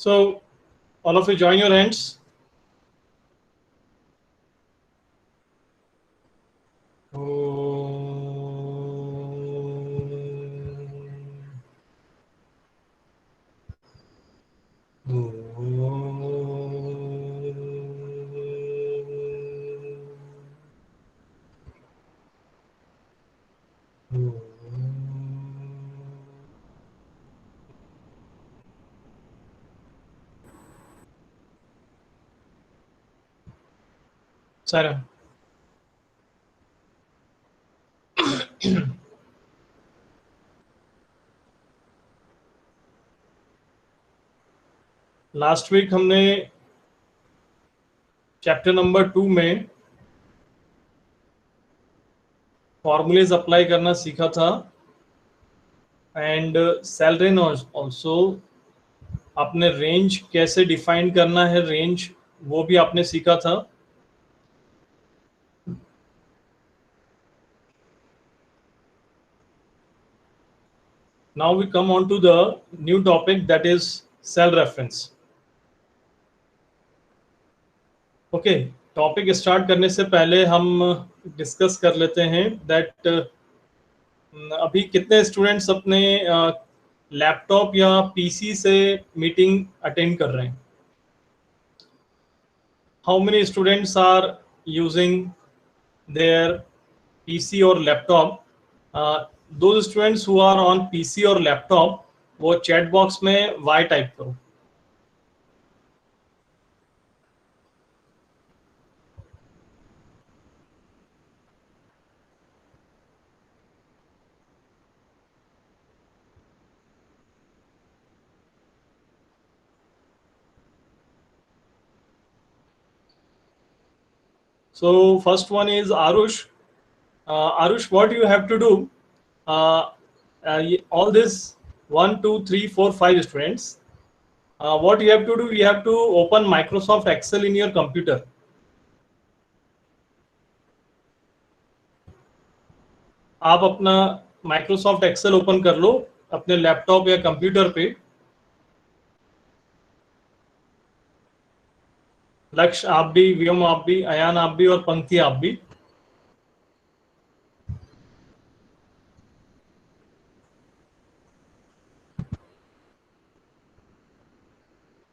So all of you join your hands. Sarah. Last week हमने chapter number 2 में formulas apply करना सीखा था एंड सेल रेंज ऑल्सो आपने रेंज कैसे डिफाइन करना है, रेंज वो भी आपने सीखा था. Now we come on to the new topic, that is cell reference. Okay, topic start करने से पहले हम डिस्कस कर लेते हैं दैट अभी कितने स्टूडेंट्स अपने लैपटॉप या पीसी से मीटिंग अटेंड कर रहे हैं. How many students are using their PC और laptop. Those students who are on PC और लैपटॉप वो चैट बॉक्स में वाई टाइप करो. So first one is Arush. Arush, what you have to do? All this 1, 2, 3, 4, 5 students. What you have to do? You have to open Microsoft Excel in your computer. आप अपना Microsoft Excel open कर लो अपने laptop या computer पे. लक्ष्य आप भी, व्योम आप भी, अयान आप भी और पंक्ति आप भी.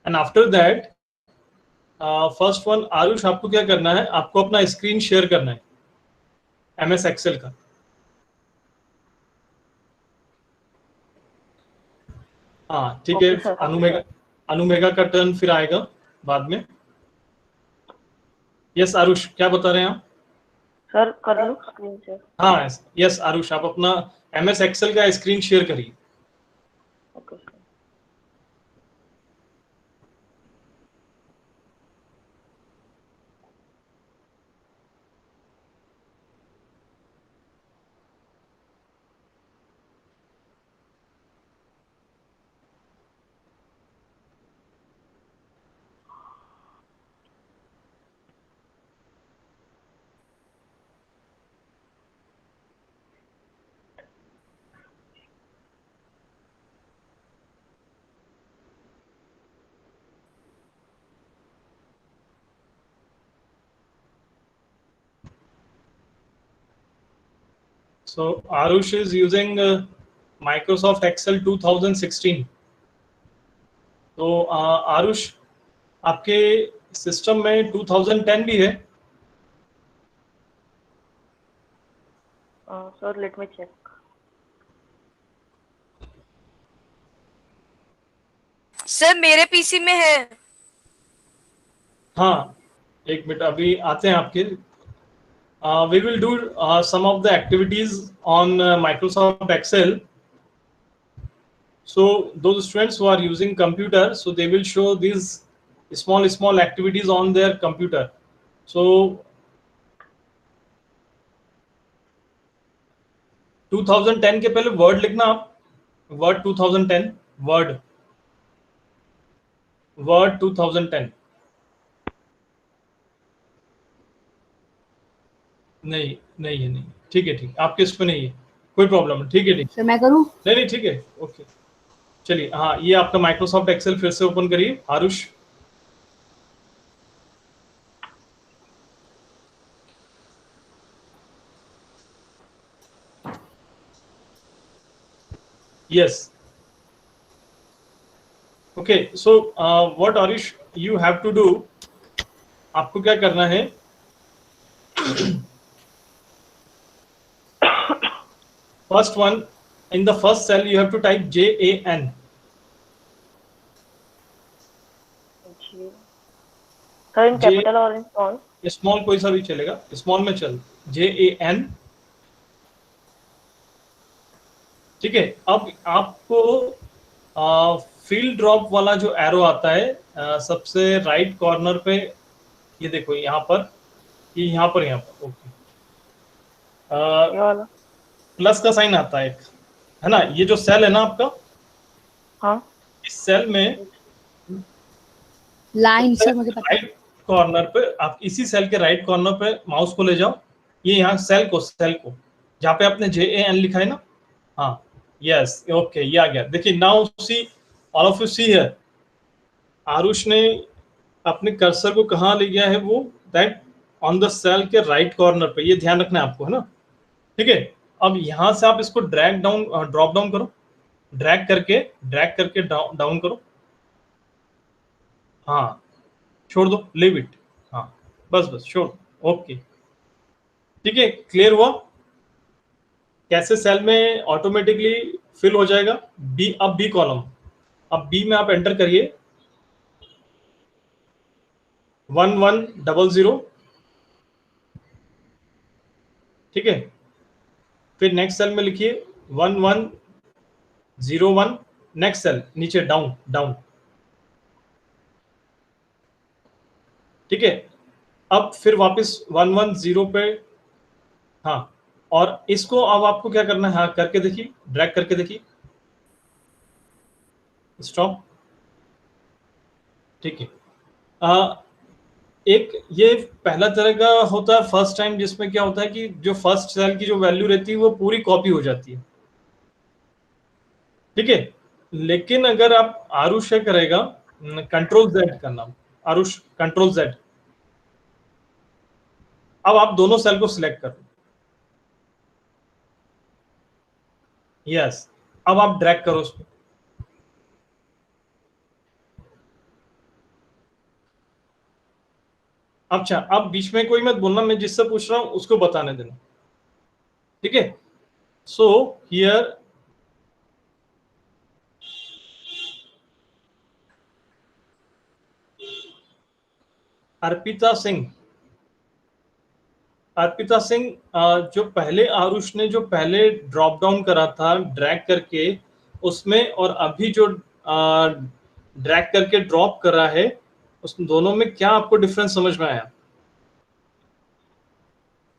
And after that first one Aarush, आपको क्या करना है, आपको अपना स्क्रीन शेयर करना है MS एक्सेल का. हाँ ठीक है. अनुमेगा का टर्न फिर आएगा बाद में. यस आरुष, क्या बता रहे हैं आप? सर कर लो स्क्रीन शेयर. हाँ यस आरुष, आप अपना MS एक्सेल का स्क्रीन शेयर करिए. Okay. So Arush is using Microsoft Excel 2016. तो आरुष, आपके सिस्टम में 2010 भी है? Sir let me check. Sir मेरे पीसी में है. हाँ एक मिनट, अभी आते हैं आपके. We will do some of the activities on Microsoft Excel. So those students who are using computer, so they will show these small activities on their computer. So 2010 के पहले वर्ड लिखना आप. Word 2010, word 2010. नहीं है, नहीं. ठीक है, आपके इस पे नहीं है, कोई प्रॉब्लम नहीं. ठीक है, सर मैं करूं? नहीं ठीक है, ओके चलिए, हाँ, ये आपका माइक्रोसॉफ्ट एक्सेल फिर से ओपन करिए Aarush. Yes, okay, so what Aarush you have to do, आपको क्या करना है, first one, in the first cell you have to type JAN. Sir in capital और इन स्मॉल? स्मॉल कोई सा भी चलेगा, स्मॉल में चल, JAN। ठीक है, अब आपको फील्ड ड्रॉप वाला जो एरो आता है सबसे राइट कॉर्नर पे, ये देखो यहाँ पर, ये यहाँ पर ओके, प्लस का साइन आता है एक, है ना, ये जो सेल है ना आपका, हाँ, इस सेल में लाइन सर मुझे पता है। राइट कॉर्नर पे आप इसी सेल के राइट कॉर्नर पे माउस को ले जाओ, ये यहाँ सेल को जहाँ पे आपने JAN लिखा है ना, हाँ, यस, ओके, ये आ गया। देखिए, now see, all of you see here, Aarush ने अपने कर्सर को कहाँ ले गया है, वो दैट ऑन द सेल के राइट कॉर्नर पे, ये ध्यान रखना है आपको, है ना, ठीक है। अब यहाँ से आप इसको ड्रैग डाउन, ड्रॉप डाउन करो, ड्रैग करके डाउन करो, हाँ, छोड़ दो, लीव इट, हाँ, बस छोड़, ओके, ठीक है, क्लियर हुआ कैसे सेल में ऑटोमेटिकली फिल हो जाएगा। बी, अब बी कॉलम, अब बी में आप एंटर करिए 1100, ठीक है, फिर नेक्स्ट सेल में लिखिए 1101, नेक्स्ट सेल नीचे डाउन, ठीक है, अब फिर वापस 110 पे, हाँ, और इसको अब आपको क्या करना है, हाँ, करके देखिए, ड्रैग करके देखिए, स्टॉप, ठीक है। एक ये पहला तरह का होता है फर्स्ट टाइम, जिसमें क्या होता है कि जो फर्स्ट सेल की जो वैल्यू रहती है वो पूरी कॉपी हो जाती है, ठीक है, लेकिन अगर आप आरुष करेगा कंट्रोल Z का नाम, आरुष कंट्रोल Z, अब आप दोनों सेल को सिलेक्ट करो, यस, अब आप ड्रैग करो उसको, अच्छा, अब बीच में कोई मत बोलना, मैं जिससे पूछ रहा हूं उसको बताने देना, ठीक है। सो हियर अर्पिता सिंह, जो पहले आरुष ने जो पहले ड्रॉप डाउन करा था ड्रैग करके उसमें, और अभी जो ड्रैग करके ड्रॉप करा है, उस दोनों में क्या आपको डिफरेंस समझ में आया?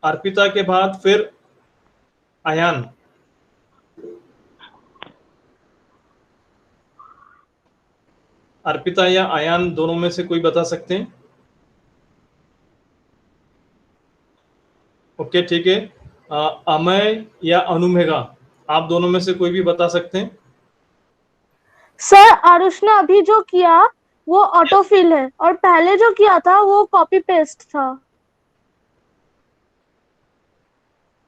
अर्पिता के बाद फिर अयान, अर्पिता या अयान दोनों में से कोई बता सकते हैं? ओके, ठीक है, अमय या अनुमेघा, आप दोनों में से कोई भी बता सकते हैं? सर आरुष ने अभी जो किया वो ऑटोफिल है और पहले जो किया था वो कॉपी पेस्ट था।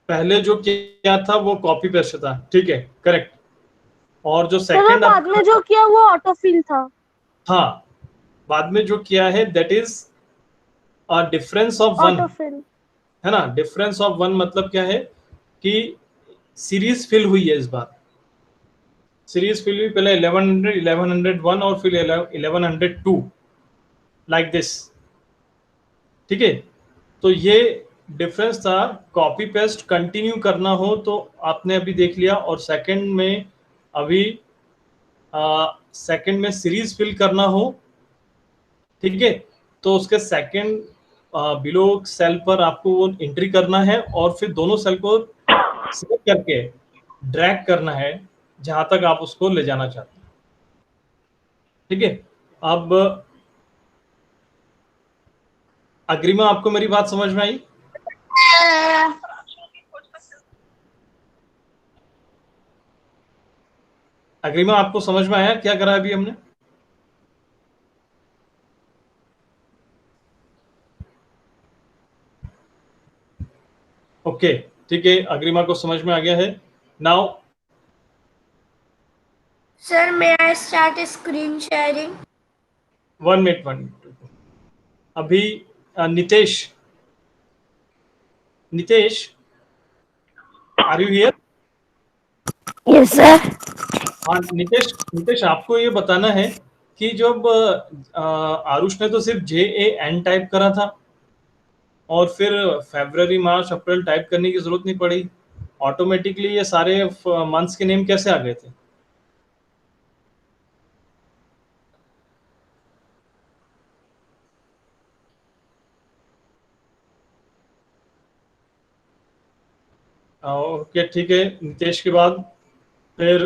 पहले जो किया था वो कॉपी पेस्ट था, ठीक है, करेक्ट, और जो सेकंड बाद में जो किया वो ऑटोफिल था। हाँ, बाद में जो किया है that is a difference of 1, autofill, है ना, डिफरेंस ऑफ 1 मतलब क्या है कि सीरीज फिल हुई है, इस बार सीरीज फिल हुई, पहले 1100, 1101 और फिर 1102, लाइक दिस, ठीक है। तो ये डिफरेंस था, कॉपी पेस्ट कंटिन्यू करना हो तो आपने अभी देख लिया, और सेकंड में अभी सेकंड में सीरीज फिल करना हो, ठीक है, तो उसके सेकंड बिलो सेल पर आपको वो एंट्री करना है, और फिर दोनों सेल को सिलेक्ट करके ड्रैग करना है जहां तक आप उसको ले जाना चाहते हैं, ठीक है। अब अग्रिमा, आपको मेरी बात समझ में आई? अग्रिमा आपको समझ में आया क्या करा अभी हमने? ओके, ठीक है, अग्रिमा को समझ में आ गया है। Now Sir, may I start screen sharing? 1 minute अभी Nitesh are you here? Yes sir. हाँ नितेश आपको ये बताना है कि जब आरुष ने तो सिर्फ JAN टाइप करा था और फिर फरवरी मार्च अप्रैल टाइप करने की जरूरत नहीं पड़ी, ऑटोमेटिकली ये सारे मंथ्स के नेम कैसे आ गए थे? ओके ठीक है, नितेश के बाद फिर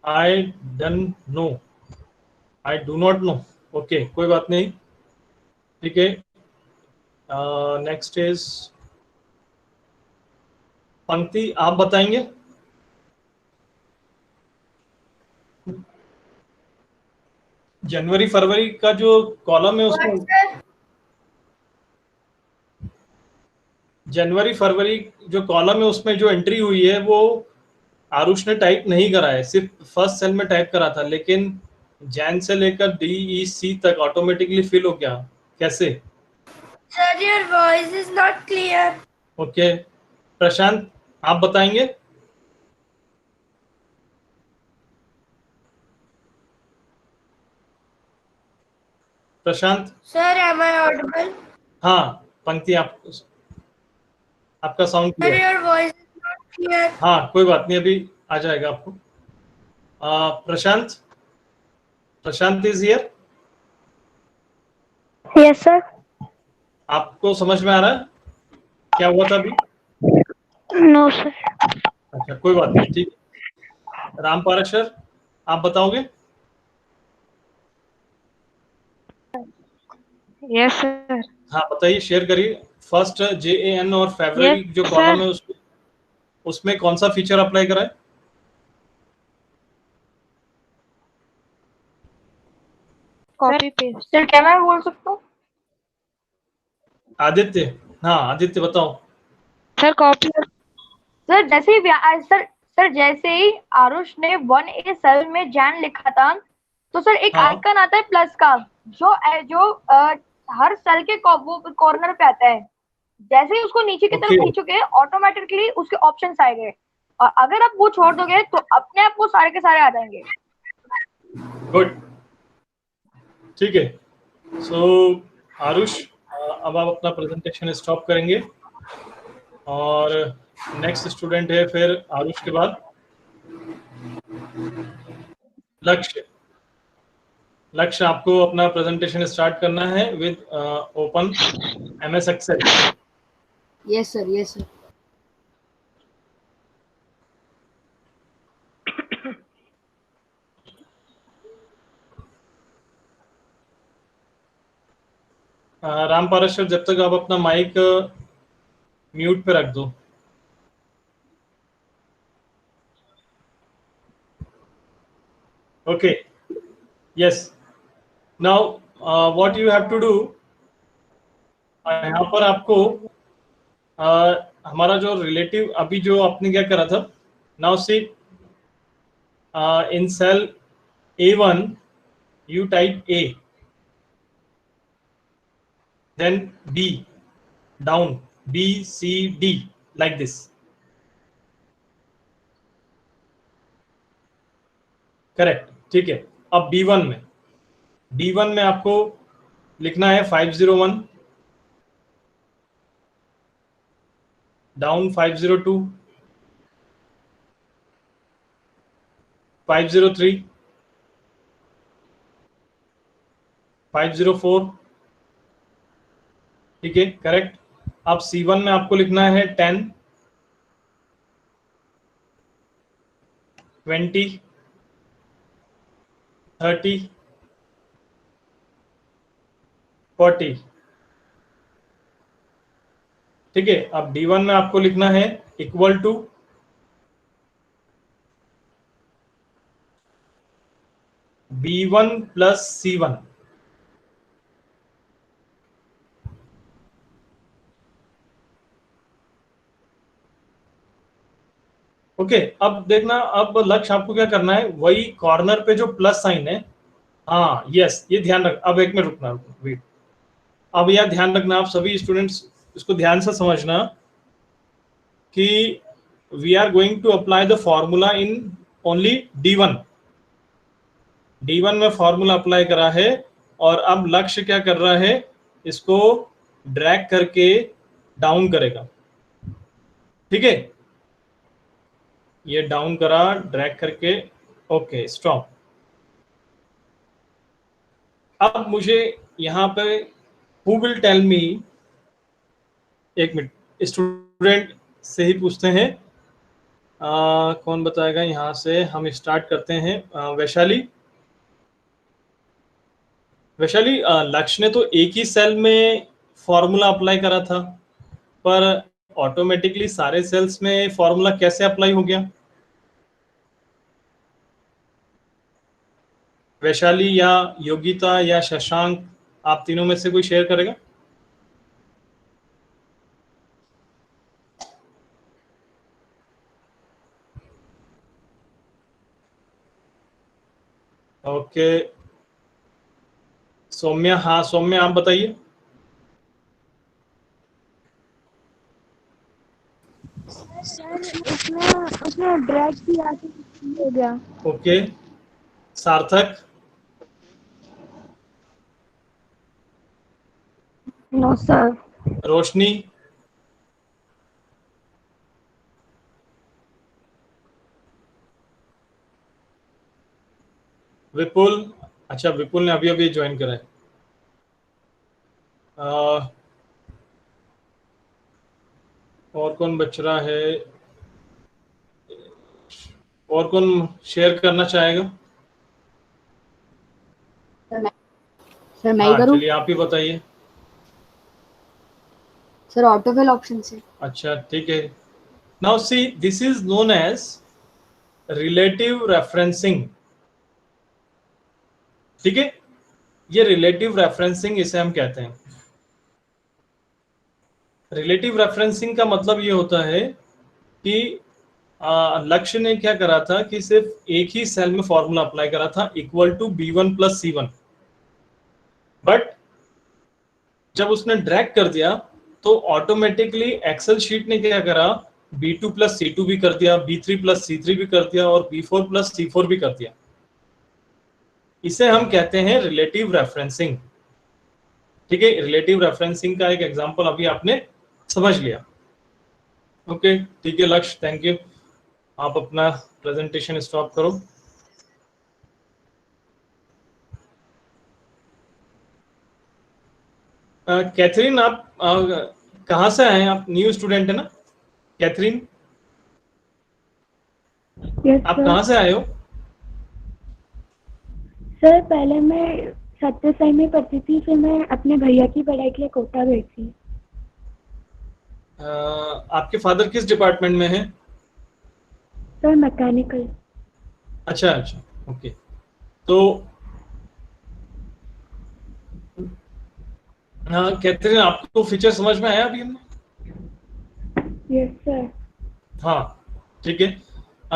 I don't know, I do not know. Okay कोई बात नहीं, ठीक है। नेक्स्ट इज पंक्ति, आप बताएंगे? जनवरी फरवरी का जो कॉलम है उसमें, What, sir? जनवरी फरवरी जो कॉलम है उसमें जो एंट्री हुई है वो आरुष ने टाइप नहीं करा है, सिर्फ फर्स्ट सेल में टाइप करा था, लेकिन जैन से लेकर DEC तक ऑटोमेटिकली फिल हो गया, कैसे? Sir, your voice is not clear. Okay Prashant आप बताएंगे? प्रशांत? Sir, am I audible? हाँ पंक्ति, आपका sound Sir, clear. your voice is not clear. हाँ कोई बात नहीं, अभी आ जाएगा आपको। प्रशांत इज हियर? Yes sir. आपको समझ में आ रहा है क्या हुआ था अभी? No sir. अच्छा कोई बात नहीं, ठीक। राम पारक सर आप बताओगे? Yes sir. हाँ बताइए, शेयर करिए। फर्स्ट JAN और फरवरी Yes, जो sir. कॉलम है उसमें कौन सा फीचर अप्लाई करा है? Copy paste. सर क्या मैं बोल सकता हूँ? आदित्य, हाँ आदित्य बताओ। Sir copy. सर जैसे ही सर जैसे ही आरुष ने 1A सेल में जैन लिखा था, तो सर एक हाँ। आइकन आता है प्लस का, जो हर सेल के वो कॉर्नर पे आता है। जैसे ही उसको नीचे की तरफ Okay. खींचोगे ऑटोमेटिकली उसके ऑप्शंस आएंगे, और अगर आप वो छोड़ दोगे तो अपने आप वो सारे के सारे आ जाएंगे। गुड, ठीक है। सो आरुष अब आप अपना प्रेजेंटेशन स्टॉप करेंगे और नेक्स्ट स्टूडेंट है फिर आरुष के बाद लक्ष्य आपको अपना प्रेजेंटेशन स्टार्ट करना है with open MS excel. Yes, sir. Yes, sir. Ram Parashwar जब तक आप अपना माइक म्यूट पे रख दो। Okay yes, now what you have to do, यहाँ पर आपको हमारा जो रिलेटिव अभी जो आपने क्या करा था, now see in cell A1 you type A, then B, down B C D like this, correct, ठीक है। अब B1 में आपको लिखना है 501, डाउन 502, 503, 504, ठीक है करेक्ट। अब C1 में आपको लिखना है 10, 20, 30, 40, ठीक है। अब D1 में आपको लिखना है equal to B1 plus C1। Okay, अब देखना, अब लक्ष्य आपको क्या करना है, वही कॉर्नर पे जो प्लस साइन है, हाँ यस, ये ध्यान रख। अब एक मिनट रुकना, वेट। अब यह ध्यान रखना, आप सभी स्टूडेंट्स इसको ध्यान से समझना कि we are going to apply the formula in only D1। D1 में फॉर्मूला अप्लाई करा है, और अब लक्ष्य क्या कर रहा है, इसको ड्रैग करके डाउन करेगा। ठीक है, ये डाउन करा ड्रैग करके। Okay, stop. अब मुझे यहाँ पे हु विल टेल मी, एक मिनट, स्टूडेंट से ही पूछते हैं, कौन बताएगा। यहाँ से हम स्टार्ट करते हैं। वैशाली, वैशाली, लक्ष्य ने तो एक ही सेल में फॉर्मूला अप्लाई करा था, पर ऑटोमेटिकली सारे सेल्स में फॉर्मूला कैसे अप्लाई हो गया? वैशाली या योगिता या शशांक, आप तीनों में से कोई शेयर करेगा? ओके, सौम्या, हाँ सौम्या आप बताइए। उसने ड्रैग किया तो हो गया। ओके, सार्थक, नो सर। रोशनी, विपुल, अच्छा विपुल ने अभी अभी ज्वाइन करा है। और कौन बच रहा है, और कौन शेयर करना चाहेगा? सर मैं ही हाँ करूँ? चलिए, आप ही बताइए। सर ऑटोफिल ऑप्शन से। अच्छा ठीक है। Now see, this is known as relative referencing. ठीक है, ये रिलेटिव रेफरेंसिंग इसे हम कहते हैं। रिलेटिव रेफरेंसिंग का मतलब ये होता है कि लक्ष्य ने क्या करा था कि सिर्फ एक ही सेल में फॉर्मूला अप्लाई करा था, equal to B1 plus C1। But जब उसने ड्रैग कर दिया तो ऑटोमेटिकली एक्सेल शीट ने क्या करा, B2 प्लस C2 भी कर दिया, B3 प्लस C3 भी कर दिया, और B4 प्लस C4 भी कर दिया। इसे हम कहते हैं रिलेटिव रेफरेंसिंग। ठीक है, रिलेटिव रेफरेंसिंग का एक एग्जांपल अभी आपने समझ लिया। ओके ठीक है लक्ष्य, थैंक यू। आप अपना प्रेजेंटेशन स्टॉप करो। कैथरीन, आप कहाँ से आए हैं? आप न्यू स्टूडेंट है ना कैथरीन? यस आप सर। कहाँ से आए हो? सर पहले मैं सत्य साई में पढ़ती थी, फिर मैं अपने भैया की पढ़ाई के लिए कोटा गई थी। आपके फादर किस डिपार्टमेंट में है? Sir mechanical. अच्छा अच्छा, ओके। तो हाँ कैथरीन, आपको फीचर समझ में आया अभी हमने? Yes sir. हाँ ठीक है।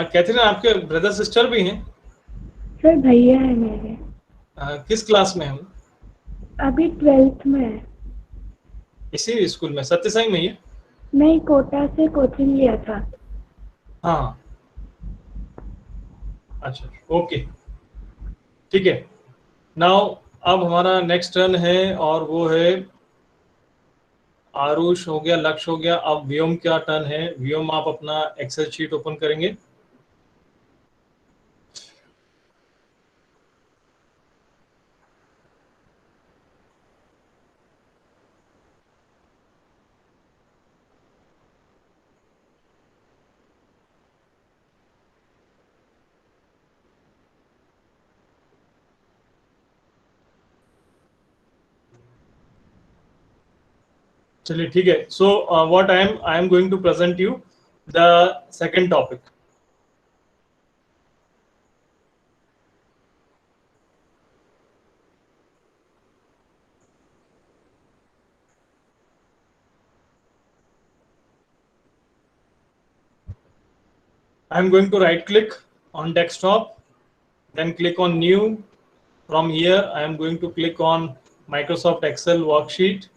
कैथरीन, आपके ब्रदर सिस्टर भी हैं? सर भैया है मेरे, किस क्लास में हैं? अभी 12th में है। इसी स्कूल में, सत्य साई में ही है? नहीं, कोटा से कोचिंग लिया था। हाँ अच्छा, ओके ठीक है। नाउ अब हमारा नेक्स्ट टर्न है, और वो है आरुष हो गया, लक्ष्य हो गया, अब व्योम का टर्न है। व्योम, आप अपना एक्सेल शीट ओपन करेंगे। चलिए ठीक है। So what I am going to present you the second topic. I'm going to right click on desktop, then click on new. From here, I am going to click on Microsoft Excel worksheet.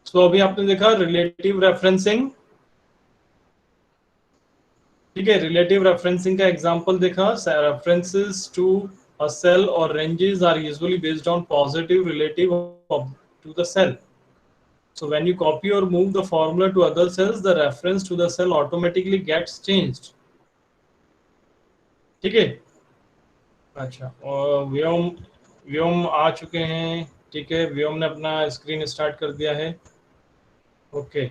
So अभी आपने देखा relative referencing, ठीक है, relative referencing का example देखा. References to a cell or ranges are usually based on positive relative to the cell. So when you copy or move the formula to other cells, the reference to the cell automatically gets changed. ठीक है. अच्छा, और व्योम आ चुके हैं. ठीक है, व्योम ने अपना स्क्रीन स्टार्ट कर दिया है. ओके,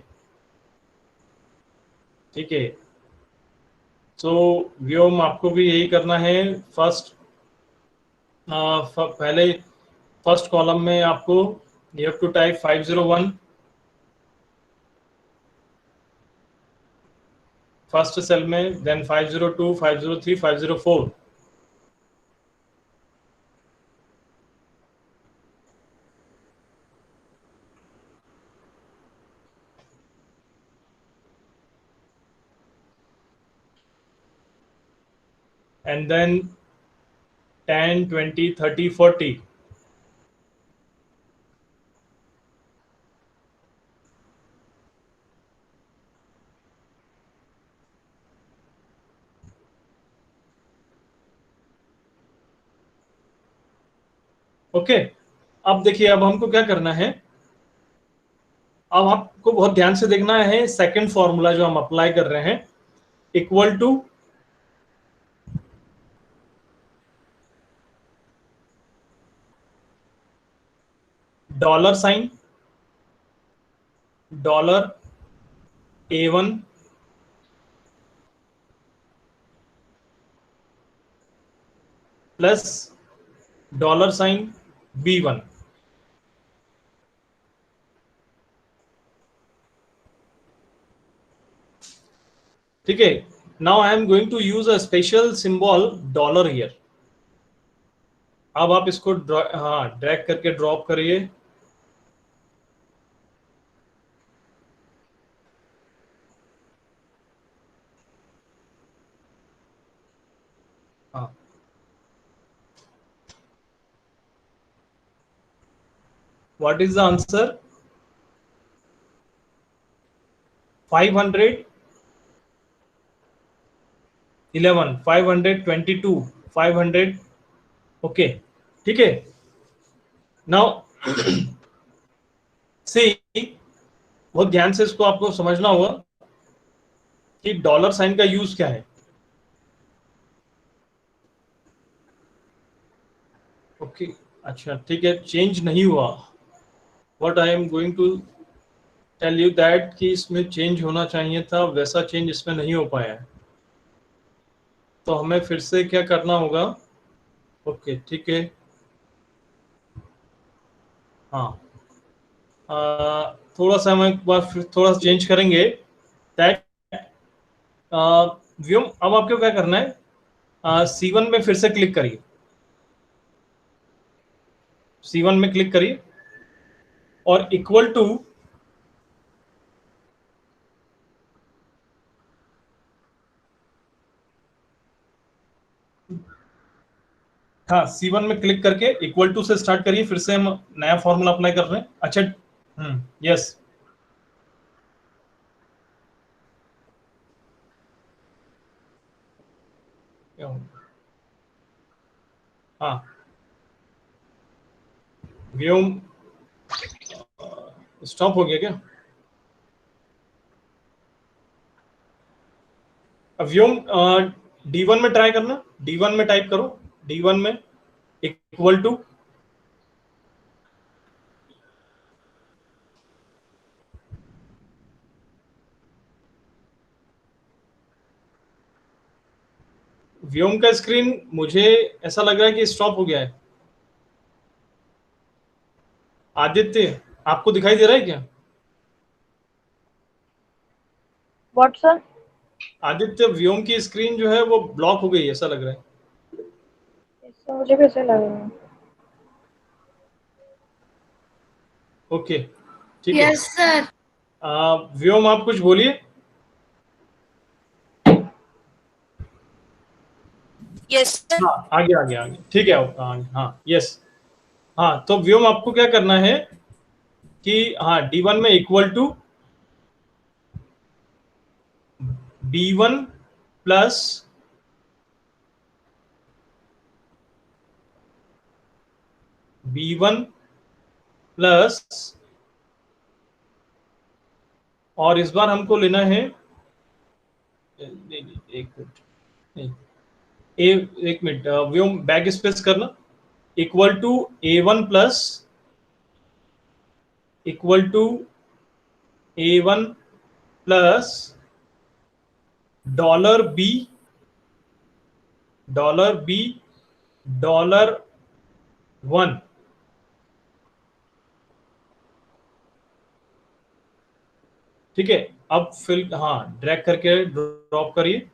ठीक है. सो व्योम आपको भी यही करना है. पहले फर्स्ट कॉलम में आपको you have to type 501 first cell में, देन 502, 503, 504. and then 10, 20, 30, 40. ओके, अब देखिए, अब हमको क्या करना है. अब आपको बहुत ध्यान से देखना है. सेकंड फॉर्मूला जो हम अप्लाई कर रहे हैं, equal to dollar sign, dollar A1 plus dollar sign B1. ठीक है. Now I am going to use a special symbol dollar here. अब आप इसको ड्रैग करके ड्रॉप करिए. हाँ, what is the answer? 511, 522, 500. Okay, ठीक है. नाउ सी, बहुत ध्यान से इसको आपको समझना होगा कि डॉलर साइन का यूज क्या है. ओके, अच्छा, ठीक है, चेंज नहीं हुआ. What I am going to tell you that कि इसमें चेंज होना चाहिए था, वैसा चेंज इसमें नहीं हो पाया है. तो हमें फिर से क्या करना होगा. ओके, ठीक है. हाँ, थोड़ा सा हम एक बार फिर थोड़ा सा चेंज करेंगे. दैट व्योम, अब आपको क्या करना है, C1 में फिर से क्लिक करिए. C1 में क्लिक करिए और इक्वल टू हाँ, C1 में क्लिक करके इक्वल टू से स्टार्ट करिए. फिर से हम नया फॉर्मूला अप्लाई कर रहे हैं. अच्छा, यस, हाँ, व्योम स्टॉप हो गया क्या? व्योम D1 में ट्राई करना. D1 में टाइप करो. D1 में इक्वल टू व्योम का स्क्रीन मुझे ऐसा लग रहा है कि स्टॉप हो गया है. आदित्य, आपको दिखाई दे रहा है क्या? What sir? आदित्य, व्योम की स्क्रीन जो है वो ब्लॉक हो गई है, ऐसा लग रहा है. मुझे भी ऐसा लग रहा है. ओके, ठीक है। Yes, sir. व्योम आप कुछ बोलिए। Yes sir. हाँ, आगे आगे आगे, ठीक है, आगे, हाँ, यस। हाँ, तो व्योम आपको क्या करना है कि हाँ, D1 में equal to B1 plus B1 plus, और इस बार हमको लेना है, नहीं, एक मिनट, नहीं, एक मिनट, व्योम बैक स्पेस करना, equal to A1 plus, equal to A1 plus $B, $1। ठीक है, अब फिल, हाँ, ड्रैग करके ड्रॉप करिए।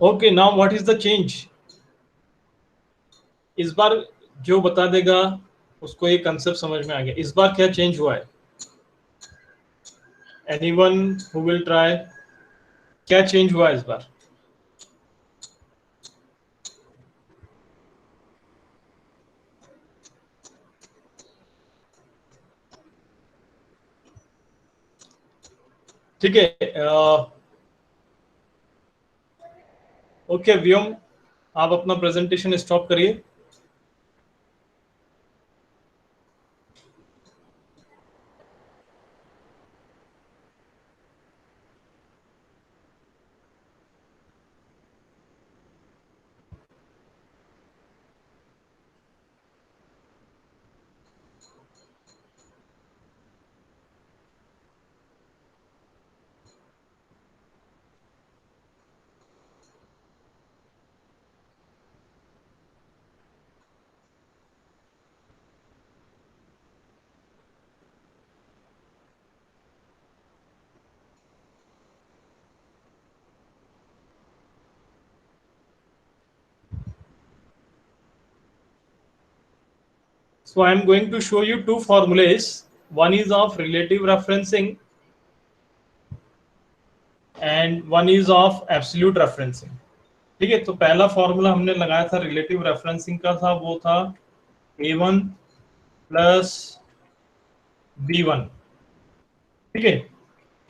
Okay, now what is the change? इस बार जो बता देगा उसको ये कंसेप्ट समझ में आ गया। इस बार क्या चेंज हुआ है? एनीवन हु विल ट्राई, क्या चेंज हुआ है इस बार? ठीक है, ओके व्योम, आप अपना प्रेजेंटेशन स्टॉप करिए। So I am going to show you two formulas. One is of relative referencing and one is of absolute referencing. ठीक है, तो पहला फॉर्मूला हमने लगाया था रिलेटिव रेफरेंसिंग का था, वो था A1 प्लस B1। ठीक है,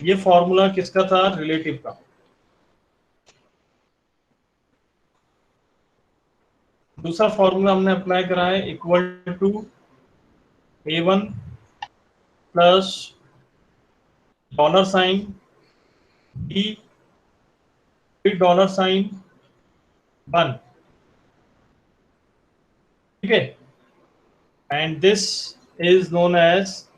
ये फॉर्मूला किसका था? रिलेटिव का। दूसरा फॉर्मूला हमने अप्लाई करा है इक्वल टू A1 प्लस $साइन B $1। ठीक है, and this is known as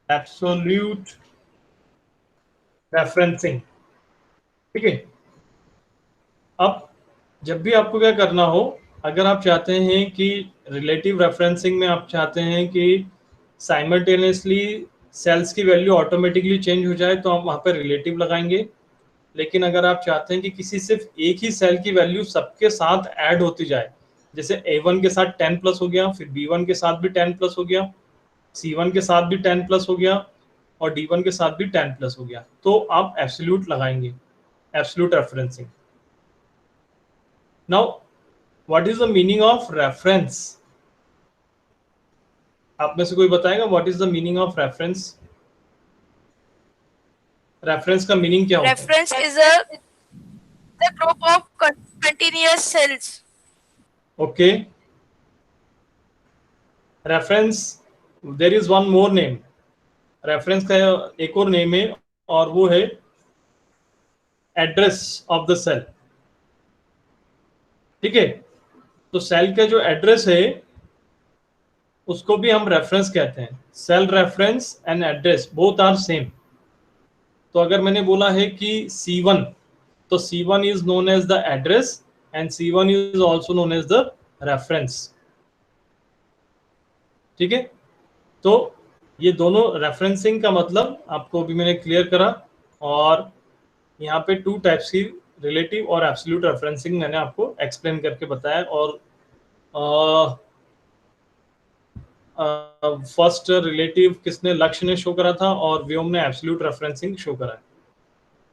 absolute referencing। ठीक है, अब जब भी आपको क्या करना हो, अगर आप चाहते हैं कि रिलेटिव रेफरेंसिंग में आप चाहते हैं कि साइमल्टेनियसली सेल्स की वैल्यू ऑटोमेटिकली चेंज हो जाए, तो आप वहाँ पर रिलेटिव लगाएंगे। लेकिन अगर आप चाहते हैं कि किसी सिर्फ एक ही सेल की वैल्यू सबके साथ ऐड होती जाए, जैसे A1 के साथ 10 प्लस हो गया, फिर B1 के साथ भी 10 प्लस हो गया, C1 के साथ भी 10 प्लस हो गया और D1 के साथ भी 10 प्लस हो गया, तो आप एब्सोल्यूट लगाएंगे, absolute referencing. Now what is the meaning of reference? आप में से कोई बताएगा what is the meaning of reference? Reference का मीनिंग क्या होता है? Reference is a group of continuous cells. Okay, reference, there is one more name. Reference का एक और नेम है और वो है एड्रेस ऑफ द सेल। ठीक है, तो सेल का जो एड्रेस है उसको भी हम रेफरेंस कहते हैं। Cell reference and address both are same. तो अगर मैंने बोला है कि C1, तो C1 is known as the address and C1 is also known as the reference. ठीक है, तो ये दोनों रेफरेंसिंग का मतलब आपको अभी मैंने क्लियर करा, और यहाँ पे टू टाइप्स की रिलेटिव और एब्सोल्यूट रेफरेंसिंग मैंने आपको एक्सप्लेन करके बताया, और फर्स्ट रिलेटिव किसने, लक्ष्य ने शो करा था और व्योम ने एब्सोल्यूट रेफरेंसिंग शो करा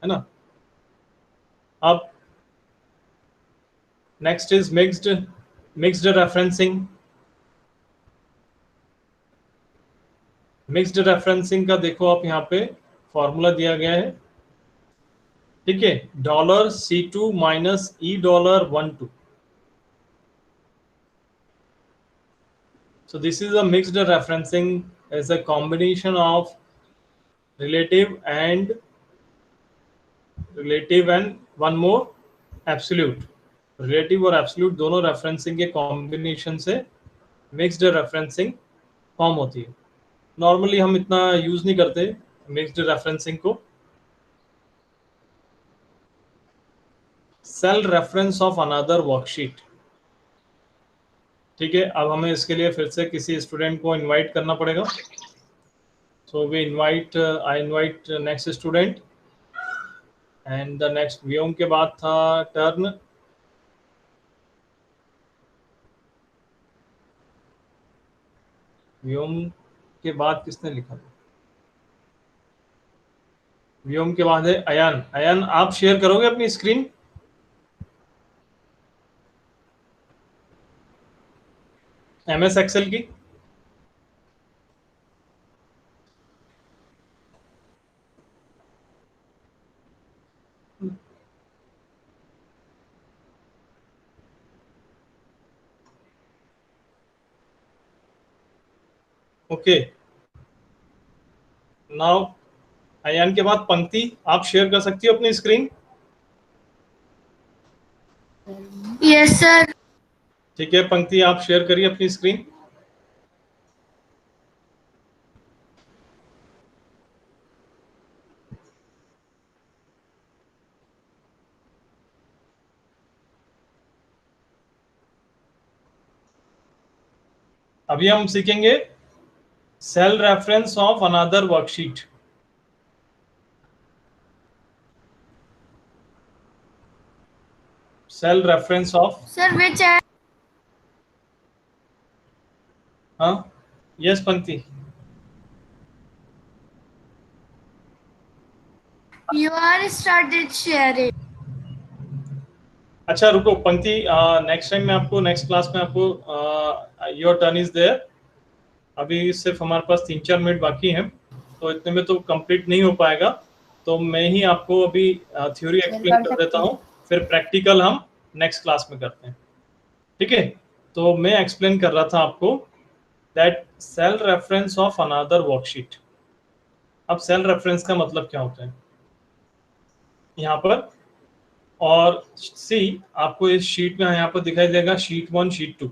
है ना। अब next is mixed referencing. Mixed referencing का देखो आप यहाँ पे फॉर्मूला दिया गया है, ठीक है, $C2 minus $12। So this is a mixed referencing as a combination of relative and one more absolute। relative और absolute दोनों referencing के combination से mixed referencing फॉर्म होती है। नॉर्मली हम इतना यूज नहीं करते मिक्स्ड रेफरेंसिंग को। Cell reference of another worksheet, ठीक है। अब हमें इसके लिए फिर से किसी स्टूडेंट को इनवाइट करना पड़ेगा। So we invite, I invite next student and the next Vyom के बाद था टर्न। व्योम के बाद किसने लिखा था? व्योम के बाद है अयान। अयान आप शेयर करोगे अपनी स्क्रीन? MS एक्सेल की। ओके, नाउ अयान के बाद पंक्ति, आप शेयर कर सकती हो अपनी स्क्रीन? Yes, sir. ठीक है पंक्ति, आप शेयर करिए अपनी स्क्रीन। अभी हम सीखेंगे cell reference of another worksheet. Cell reference of, Sir, which हाँ यस पंक्ति। you are started sharing. अच्छा रुको पंक्ति, नेक्स्ट टाइम मैं आपको नेक्स्ट क्लास में आपको योर टर्न इज देयर। अभी सिर्फ हमारे पास 3-4 मिनट बाकी हैं, तो इतने में तो कंप्लीट नहीं हो पाएगा। तो मैं ही आपको अभी थ्योरी एक्सप्लेन कर देता हूँ, फिर प्रैक्टिकल हम नेक्स्ट क्लास में करते हैं, ठीक है। तो मैं एक्सप्लेन कर रहा था आपको that cell reference of another worksheet. अब सेल रेफरेंस का मतलब क्या होता है यहाँ पर, और सी आपको इस शीट में यहाँ पर दिखाई देगा sheet 1 sheet 2।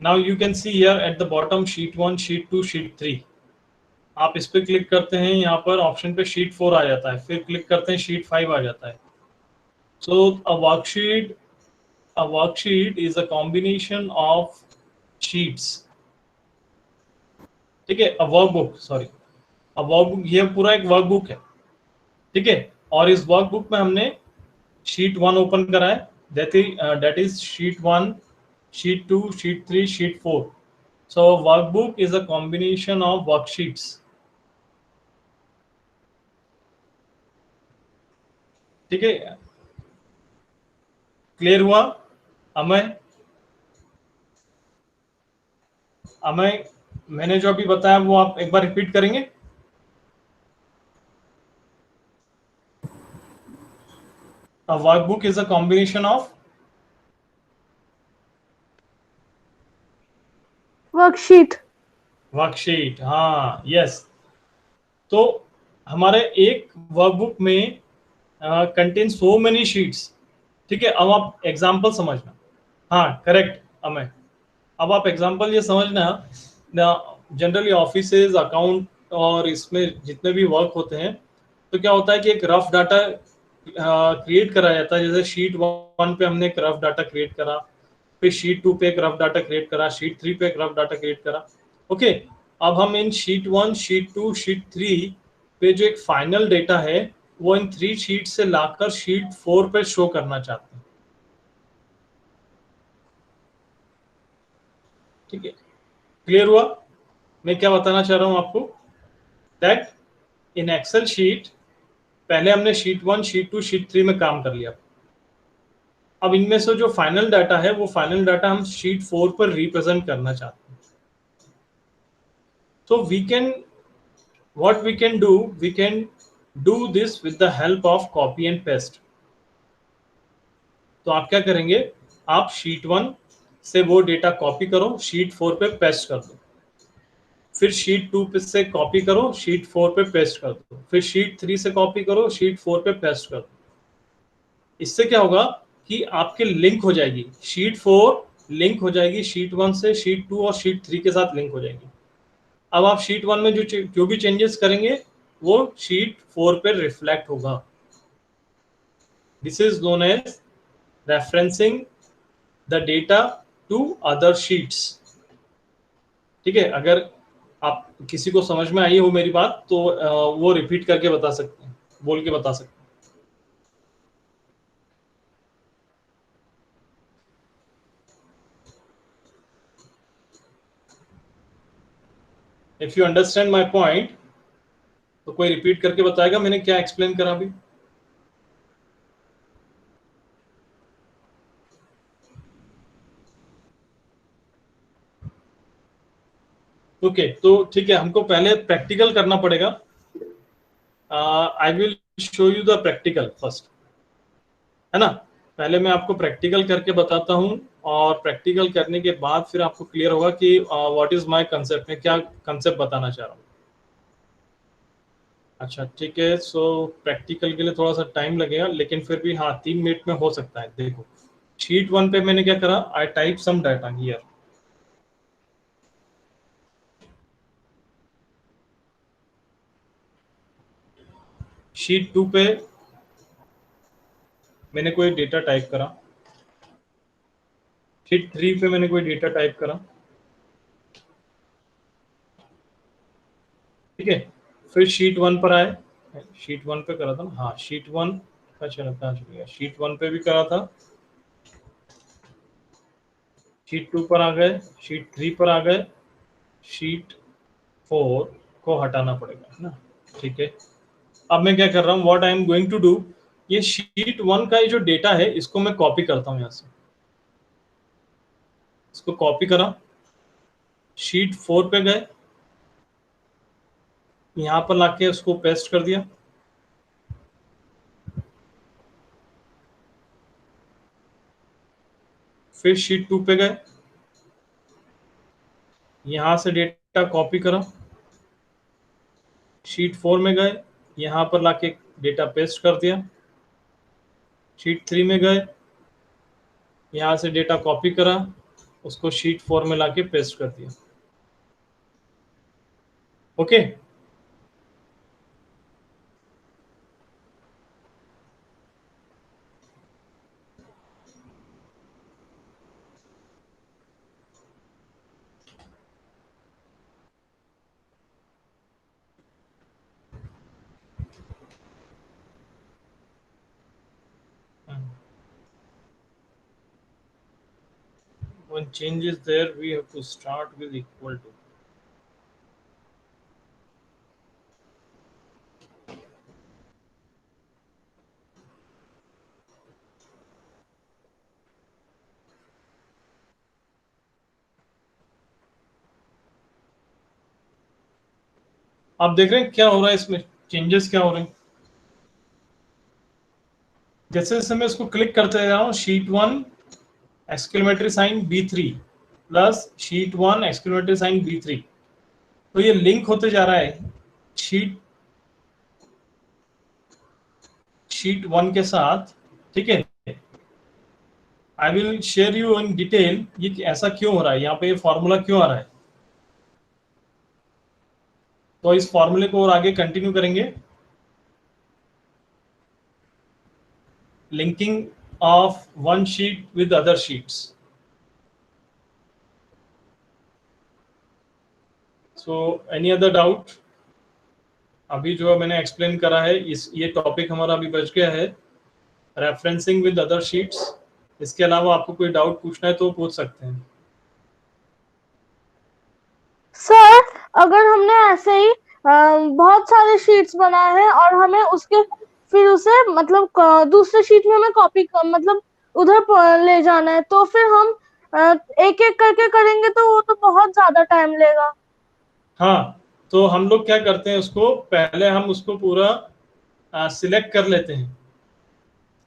Now you can see here at the bottom sheet 1 sheet 2 sheet 3। आप इस पे क्लिक करते हैं, यहाँ पर ऑप्शन पे शीट 4 आ जाता है, फिर क्लिक करते हैं शीट 5 आ जाता है। So a worksheet is a combination of sheets, ठीक है। A workbook, sorry a workbook, ये पूरा एक वर्कबुक है, ठीक है। और इस वर्कबुक में हमने शीट 1 ओपन करा है, that is sheet 1 sheet 2 sheet 3 sheet 4। So workbook is a combination of worksheets, ठीक है। क्लियर हुआ? अमय मैंने जो अभी बताया वो आप एक बार रिपीट करेंगे? A workbook is a combination of worksheet. हाँ यस। तो हमारे एक वर्कबुक में कंटेन सो मेनी शीट्स, ठीक है। अब आप एग्जांपल समझना, हाँ करेक्ट अमय। अब आप एग्जांपल ये समझना, जनरली ऑफिसेज अकाउंट और इसमें जितने भी वर्क होते हैं, तो क्या होता है कि एक रफ डाटा क्रिएट करा जाता है। जैसे शीट 1 पे हमने एक रफ डाटा क्रिएट करा, फिर शीट 2 पे एक रफ डाटा क्रिएट करा, शीट 3 पे एक रफ डाटा क्रिएट करा, ओके। अब हम इन शीट 1 शीट 2 शीट 3 पे जो एक फाइनल डेटा है वो इन 3 शीट से लाकर शीट 4 पे शो करना चाहते हैं। ठीक है, क्लियर हुआ मैं क्या बताना चाह रहा हूं आपको? दैट इन एक्सेल शीट पहले हमने शीट 1, शीट 2, शीट 3 में काम कर लिया। अब इनमें से जो फाइनल डाटा है वो फाइनल डाटा हम शीट 4 पर रिप्रेजेंट करना चाहते हैं। तो we can what we can do this with the help of copy and paste। तो आप क्या करेंगे, आप शीट 1 से वो डेटा कॉपी करो, शीट 4 पे पेस्ट कर दो, फिर शीट 2 पे से कॉपी करो, शीट 4 पे पेस्ट कर दो, फिर शीट 3 से कॉपी करो, शीट 4 पे पेस्ट कर दो। इससे क्या होगा कि आपके लिंक हो जाएगी, शीट 4 लिंक हो जाएगी शीट 1 से, शीट 2 और शीट 3 के साथ लिंक हो जाएगी। अब आप शीट 1 में जो भी चेंजेस करेंगे वो शीट 4 पे रिफ्लेक्ट होगा। This is known as referencing the data to other sheets. ठीक है, अगर आप किसी को समझ में आई हो मेरी बात तो वो रिपीट करके बता सकते हैं, बोल के बता सकते हैं। If you understand my point तो कोई रिपीट करके बताएगा मैंने क्या एक्सप्लेन करा अभी? ओके तो ठीक है, हमको पहले प्रैक्टिकल करना पड़ेगा। I will show you the practical first, है ना। पहले मैं आपको प्रैक्टिकल करके बताता हूं और प्रैक्टिकल करने के बाद फिर आपको क्लियर होगा कि व्हाट इज माय कंसेप्ट, मैं क्या कंसेप्ट बताना चाह रहा हूं। अच्छा ठीक है, सो प्रैक्टिकल के लिए थोड़ा सा टाइम लगेगा लेकिन फिर भी हाँ 3 मिनट में हो सकता है। देखो शीट 1 पे मैंने क्या करा, I type some data here. Sheet 2 पे मैंने कोई डेटा टाइप करा, शीट 3 पे मैंने कोई डेटा टाइप करा। ठीक है, फिर शीट 1 पर आए, शीट 1 पे करा था ना, हाँ शीट 1 का चला कहाँ चल गया, शीट 1 पे भी करा था, शीट 2 पर आ गए, शीट 3 पर आ गए, शीट 4 को हटाना पड़ेगा, है ना। ठीक है, अब मैं क्या कर रहा हूँ, what I am going to do, ये शीट 1 का ये जो डेटा है इसको मैं कॉपी करता हूँ यहाँ से, इसको कॉपी करा, शीट 4 पे गए, यहाँ पर लाके उसको पेस्ट कर दिया, फिर शीट 2 पे गए, यहां से डेटा कॉपी करा, शीट 4 में गए, यहां पर लाके डेटा पेस्ट कर दिया, शीट 3 में गए, यहां से डेटा कॉपी करा, उसको शीट 4 में लाके पेस्ट कर दिया। Okay when change is there we have to start with equal to। आप देख रहे हैं क्या हो रहा है इसमें, चेंजेस क्या हो रहे हैं। जैसे जैसे मैं इसको क्लिक करते जा रहा हूँ, sheet 1 exclamatory sign B3 plus sheet 1 exclamatory sign B3, तो ये लिंक होते जा रहा है शीट 1 के साथ। ठीक है, I will share you in detail ये ऐसा क्यों हो रहा है, यहाँ पे ये फॉर्मूला क्यों आ रहा है। तो इस फॉर्मूले को और आगे कंटिन्यू करेंगे, linking of one sheet with other sheets. So any other doubt, अभी जो मैंने एक्सप्लेन करा है, इस ये टॉपिक हमारा अभी बच गया है, रेफरेंसिंग विद अदर शीट्स। इसके अलावा आपको कोई डाउट पूछना है तो पूछ सकते हैं। सर अगर हमने ऐसे ही बहुत सारे शीट्स बनाए हैं और हमें उसके फिर उसे मतलब दूसरे शीट में हमें कॉपी मतलब उधर ले जाना है, तो फिर हम एक एक करके करेंगे तो वो तो बहुत ज्यादा टाइम लेगा। हाँ, तो हम लोग क्या करते हैं, उसको पहले हम उसको पूरा सिलेक्ट कर लेते हैं।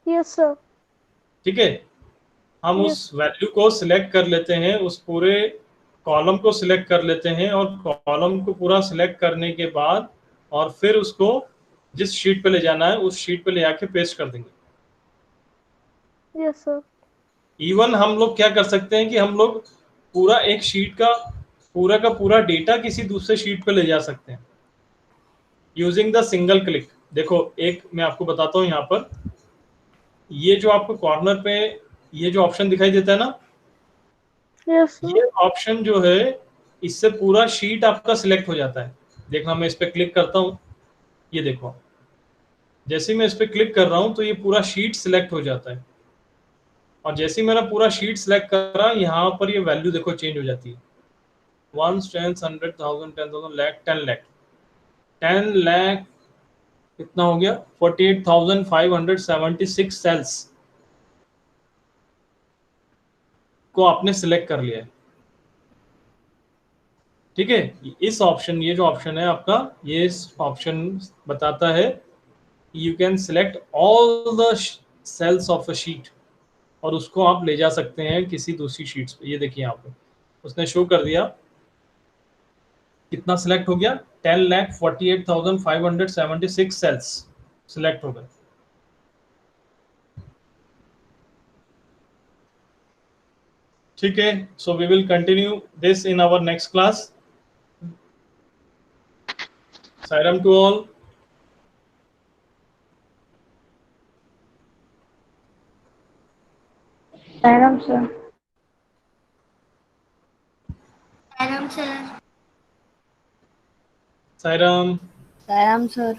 Yes sir. ठीक है, हम Yes. उस वैल्यू को सिलेक्ट कर लेते हैं, उस पूरे कॉलम को सिलेक्ट कर लेते हैं, और कॉलम को पूरा सिलेक्ट करने के बाद और फिर उसको जिस शीट पे ले जाना है उस शीट पे ले आके पेस्ट कर देंगे। Yes sir. इवन हम लोग क्या कर सकते हैं कि हम लोग पूरा एक शीट का पूरा डेटा किसी दूसरे शीट पे ले जा सकते हैं यूजिंग द सिंगल क्लिक। देखो, एक मैं आपको बताता हूँ, यहाँ पर ये जो आपको कॉर्नर पे ये जो ऑप्शन दिखाई देता है ना, यस ये ऑप्शन जो है, इससे पूरा शीट आपका सिलेक्ट हो जाता है। देखना, मैं इस पे क्लिक करता हूँ, ये देखो, जैसे ही मैं इस पे क्लिक कर रहा हूँ तो ये पूरा शीट सिलेक्ट हो जाता है, और जैसे ही मेरा पूरा शीट सिलेक्ट करा, यहाँ पर ये वैल्यू देखो चेंज हो जाती है। 1 10 100 1000 10,000 लाख 10 लाख 10 लाख कितना हो गया, 48,576 सेल्स को आपने सिलेक्ट कर लिया है। ठीक है, इस ऑप्शन, ये जो ऑप्शन है आपका, ये ऑप्शन बताता है you can select all the cells of a sheet, और उसको आप ले जा सकते हैं किसी दूसरी शीट्स पे। ये देखिए यहाँ पे उसने शो कर दिया कितना सिलेक्ट हो गया, 10,48,576 सेल्स सिलेक्ट हो गए। ठीक है, so we will continue this in our next class. Sairam to all. Sairam sir. Sairam sir. Sairam. Sairam sir.